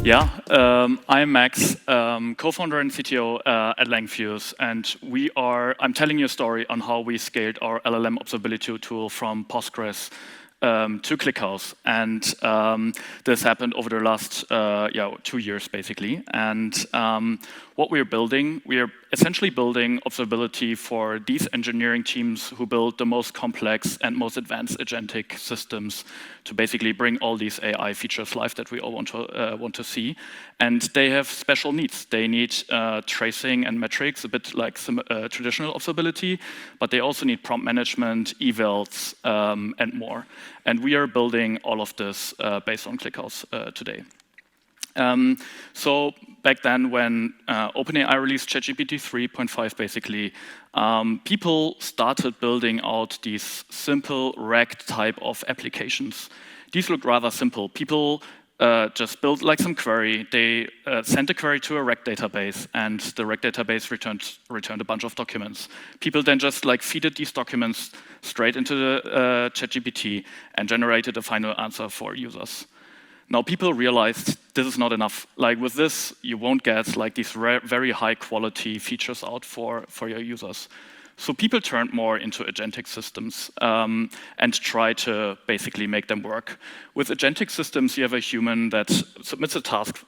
I'm Max, co-founder and CTO at Langfuse, and I'm telling you a story on how we scaled our LLM observability tool from Postgres to ClickHouse, and this happened over the last 2 years, basically. And what we're building, we are essentially building observability for these engineering teams who build the most complex and most advanced agentic systems to basically bring all these AI features live that we all want to see. And they have special needs. They need tracing and metrics, a bit like some traditional observability, but they also need prompt management, evals, and more. And we are building all of this based on ClickHouse today. So back then, when OpenAI released ChatGPT 3.5, basically, people started building out these simple RAG type of applications. These look rather simple. People just built like some query. They sent a query to a RAG database, and the RAG database returned a bunch of documents. People then just like feeded these documents straight into the ChatGPT and generated a final answer for users. Now people realized this is not enough. Like with this, you won't get like these very high quality features out for your users. So people turned more into agentic systems and try to basically make them work. With agentic systems, you have a human that submits a task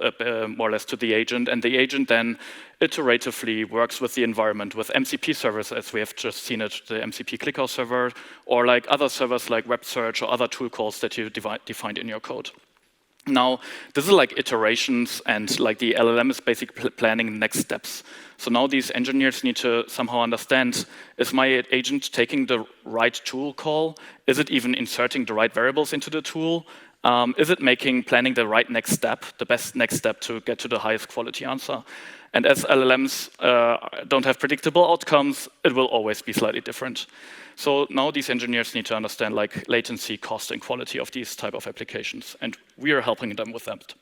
more or less to the agent, and the agent then iteratively works with the environment, with MCP servers, as we have just seen it, the MCP ClickHouse server, or like other servers like web search or other tool calls that you defined in your code. Now, this is like iterations, and like the LLM is basically planning next steps. So now these engineers need to somehow understand, is my agent taking the right tool call? Is it even inserting the right variables into the tool? Is it planning the right next step, the best next step to get to the highest quality answer? And as LLMs don't have predictable outcomes, it will always be slightly different. So now these engineers need to understand like latency, cost, and quality of these type of applications, and we are helping them with that.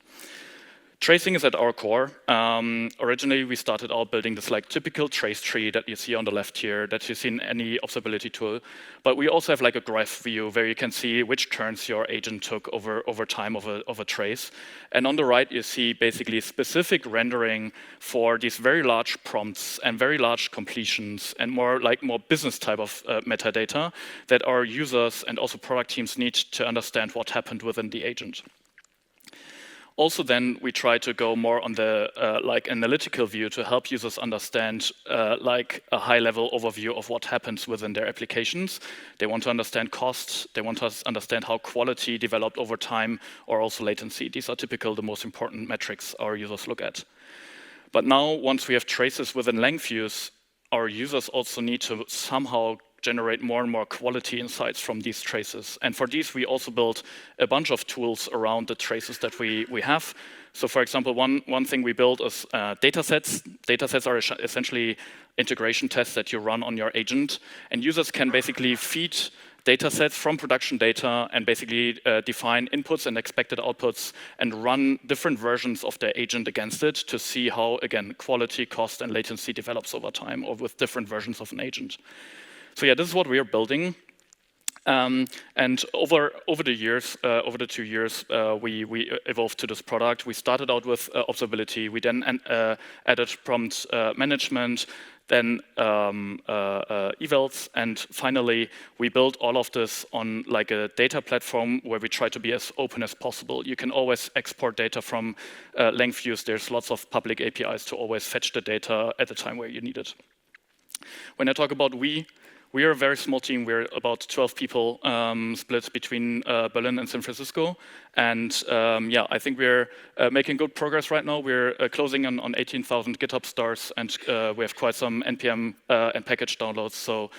Tracing is at our core. Originally, we started out building this like typical trace tree that you see on the left here, that you see in any observability tool. But we also have like a graph view where you can see which turns your agent took over time of a trace. And on the right, you see basically specific rendering for these very large prompts and very large completions and more business type of metadata that our users and also product teams need to understand what happened within the agent. Also, then we try to go more on the analytical view to help users understand like a high-level overview of what happens within their applications. They want to understand cost. They want to understand how quality developed over time, or also latency. These are typical the most important metrics our users look at. But now, once we have traces within Langfuse, our users also need to somehow generate more and more quality insights from these traces. And for these, we also built a bunch of tools around the traces that we have. So for example, one thing we built is datasets. Datasets are essentially integration tests that you run on your agent. And users can basically feed datasets from production data and basically define inputs and expected outputs and run different versions of their agent against it to see how, again, quality, cost, and latency develops over time or with different versions of an agent. So yeah, this is what we are building. And over the years, over the 2 years, we evolved to this product. We started out with observability. We then added prompt management, then evals, and finally, we built all of this on like a data platform where we try to be as open as possible. You can always export data from Langfuse. There's lots of public APIs to always fetch the data at the time where you need it. When I talk about we are a very small team. We're about 12 people split between Berlin and San Francisco. And I think we're making good progress right now. We're closing on 18,000 GitHub stars, and we have quite some NPM and package downloads. So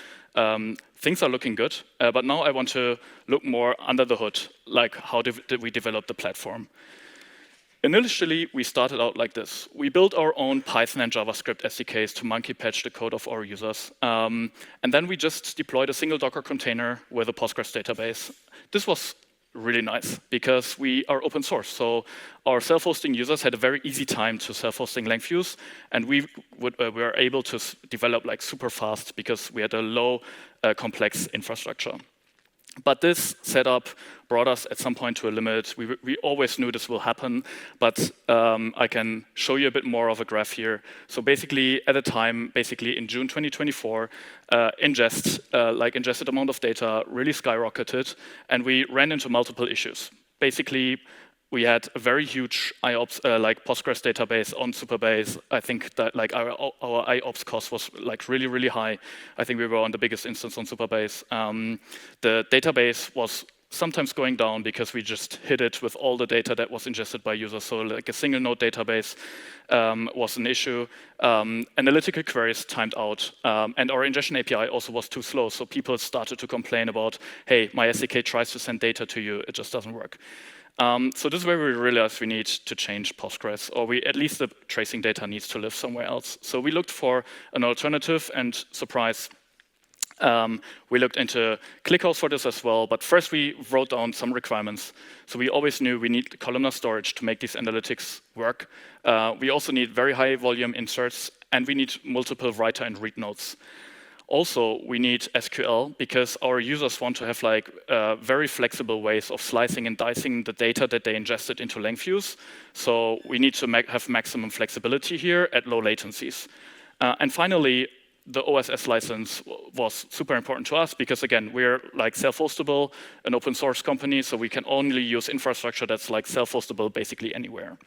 things are looking good. But now I want to look more under the hood, like how did we develop the platform? Initially, we started out like this. We built our own Python and JavaScript SDKs to monkey patch the code of our users. And then we just deployed a single Docker container with a Postgres database. This was really nice because we are open source. So our self-hosting users had a very easy time to self-hosting Langfuse, and we were able to develop like super fast because we had a low complex infrastructure. But this setup brought us at some point to a limit. We always knew this will happen, but I can show you a bit more of a graph here. So basically, at the time, basically in June 2024, ingested amount of data really skyrocketed, and we ran into multiple issues. Basically, we had a very huge IOPS, like Postgres database on Supabase. I think that like our IOPS cost was like really, really high. I think we were on the biggest instance on Supabase. The database was sometimes going down because we just hit it with all the data that was ingested by users. So like a single node database was an issue. Analytical queries timed out. And our ingestion API also was too slow. So people started to complain about, hey, my SDK tries to send data to you. It just doesn't work. So this is where we realized we need to change Postgres, or at least the tracing data needs to live somewhere else. So we looked for an alternative, and surprise, we looked into ClickHouse for this as well. But first we wrote down some requirements. So we always knew we need columnar storage to make these analytics work. We also need very high volume inserts, and we need multiple writer and read nodes. Also, we need SQL because our users want to have like very flexible ways of slicing and dicing the data that they ingested into Langfuse. So we need to have maximum flexibility here at low latencies. And finally, the OSS license was super important to us because, again, we're like self-hostable, an open source company, so we can only use infrastructure that's like self-hostable basically anywhere.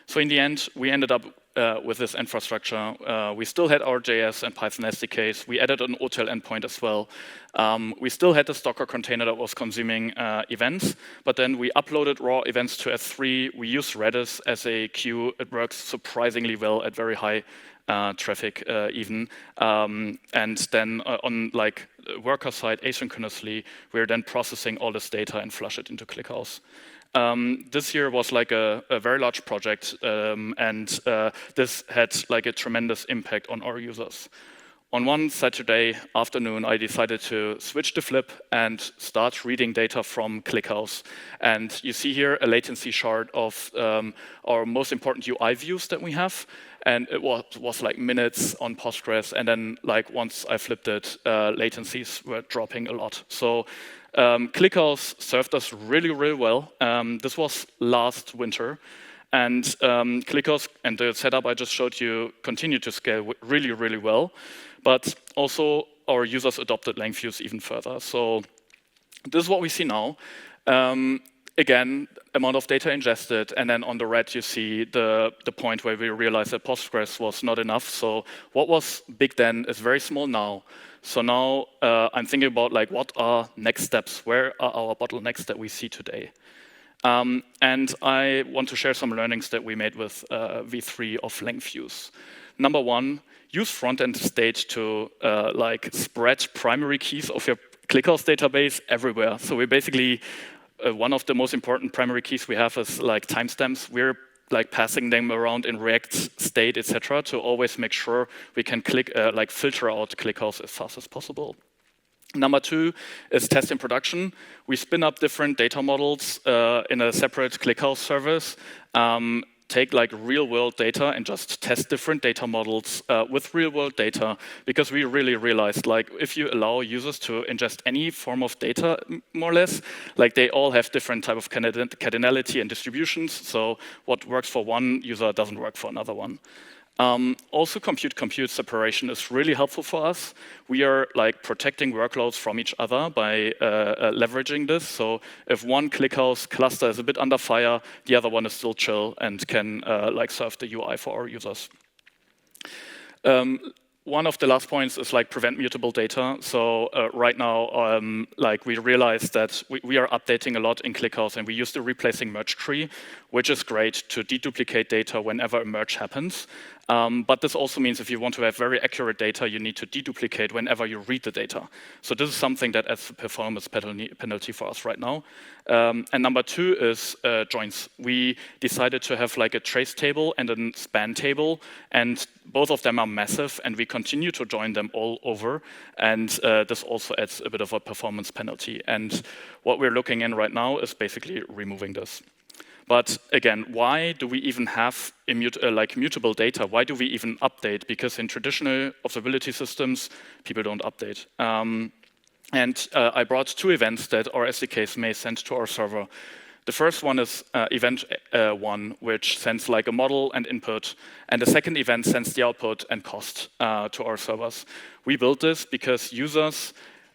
So in the end, we ended up with this infrastructure. We still had our JS and Python SDKs. We added an OTel endpoint as well. We still had the Docker container that was consuming events, but then we uploaded raw events to S3. We used Redis as a queue. It works surprisingly well at very high traffic even. And then on like worker side, asynchronously, we're then processing all this data and flush it into ClickHouse. This year was like a very large project, and this had like a tremendous impact on our users. On one Saturday afternoon, I decided to switch the flip and start reading data from ClickHouse. And you see here a latency chart of our most important UI views that we have. And it was like minutes on Postgres. And then like once I flipped it, latencies were dropping a lot. So ClickHouse served us really, really well. This was last winter. And ClickHouse and the setup I just showed you continue to scale really, really well. But also our users adopted Langfuse even further. So this is what we see now. Again, amount of data ingested, and then on the red you see the point where we realized that Postgres was not enough. So what was big then is very small now. So now I'm thinking about like what are next steps? Where are our bottlenecks that we see today? And I want to share some learnings that we made with V3 of Langfuse. Number one, use front-end state to like spread primary keys of your ClickHouse database everywhere. So we basically one of the most important primary keys we have is like timestamps. We're like passing them around in React state, etc., to always make sure we can like filter out ClickHouse as fast as possible. Number two is test in production. We spin up different data models in a separate ClickHouse service. Take like real-world data and just test different data models with real-world data, because we really realized like if you allow users to ingest any form of data, more or less, like they all have different type of cardinality and distributions. So what works for one user doesn't work for another one. Also, compute separation is really helpful for us. We are like protecting workloads from each other by leveraging this. So if one ClickHouse cluster is a bit under fire, the other one is still chill and can like serve the UI for our users. One of the last points is like prevent mutable data. So right now, like we realize that we are updating a lot in ClickHouse, and we use the replacing merge tree, which is great to deduplicate data whenever a merge happens. But this also means if you want to have very accurate data, you need to deduplicate whenever you read the data. So this is something that adds a performance penalty for us right now. And number two is joins. We decided to have like a trace table and a span table, and both of them are massive, and we continue to join them all over. And this also adds a bit of a performance penalty. And what we're looking in right now is basically removing this. But again, why do we even have mutable data? Why do we even update? Because in traditional observability systems, people don't update. And I brought 2 events that our SDKs may send to our server. The first one is event 1, which sends like a model and input. And the second event sends the output and cost to our servers. We built this because users,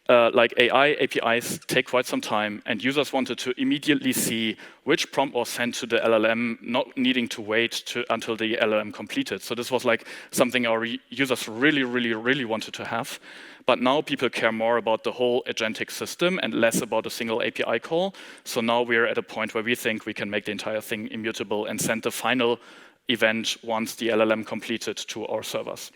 like AI APIs, take quite some time. And users wanted to immediately see which prompt was sent to the LLM, not needing to wait until the LLM completed. So this was like something our users really, really, really wanted to have. But now people care more about the whole agentic system and less about a single API call. So now we're at a point where we think we can make the entire thing immutable and send the final event once the LLM completed to our servers.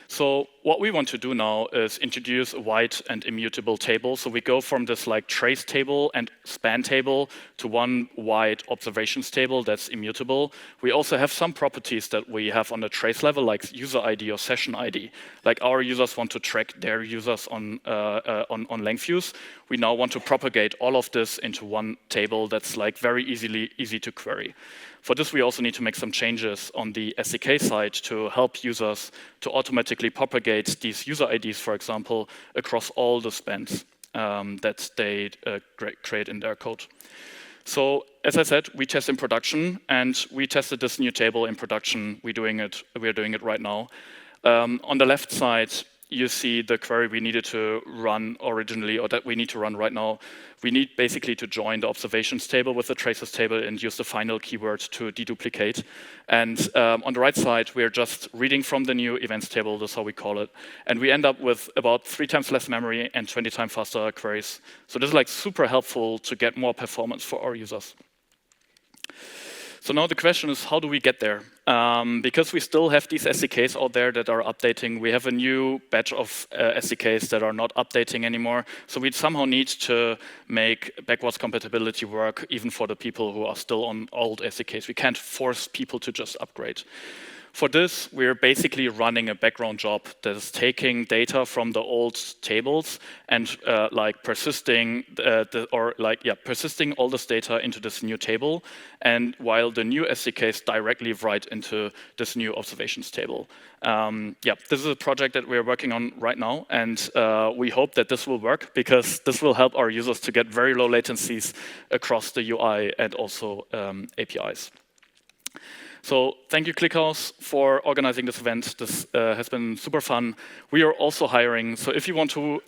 So what we want to do now is introduce a wide and immutable table. So we go from this like trace table and span table to one wide observations table that's immutable. We also have some properties that we have on the trace level, like user ID or session ID. Like our users want to track their users on Langfuse. We now want to propagate all of this into one table that's like very easy to query. For this, we also need to make some changes on the SDK side to help users to automatically propagate these user IDs, for example, across all the spans that they create in their code. So, as I said, we test in production, and we tested this new table in production. We're doing it right now. On the left side, you see the query we needed to run originally, or that we need to run right now. We need basically to join the observations table with the traces table and use the final keyword to deduplicate. And on the right side, we're just reading from the new events table, that's how we call it. And we end up with about 3 times less memory and 20 times faster queries. So this is like super helpful to get more performance for our users. So now the question is, how do we get there? Because we still have these SDKs out there that are updating. We have a new batch of SDKs that are not updating anymore. So we somehow need to make backwards compatibility work even for the people who are still on old SDKs. We can't force people to just upgrade. For this, we're basically running a background job that is taking data from the old tables and persisting persisting all this data into this new table, and while the new SDKs directly write into this new observations table. This is a project that we're working on right now, and we hope that this will work because this will help our users to get very low latencies across the UI and also APIs. So thank you, ClickHouse, for organizing this event. This has been super fun. We are also hiring, so if you want to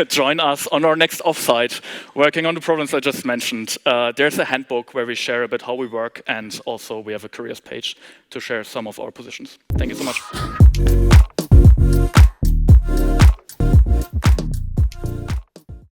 join us on our next offsite, working on the problems I just mentioned, there's a handbook where we share a bit how we work, and also we have a careers page to share some of our positions. Thank you so much.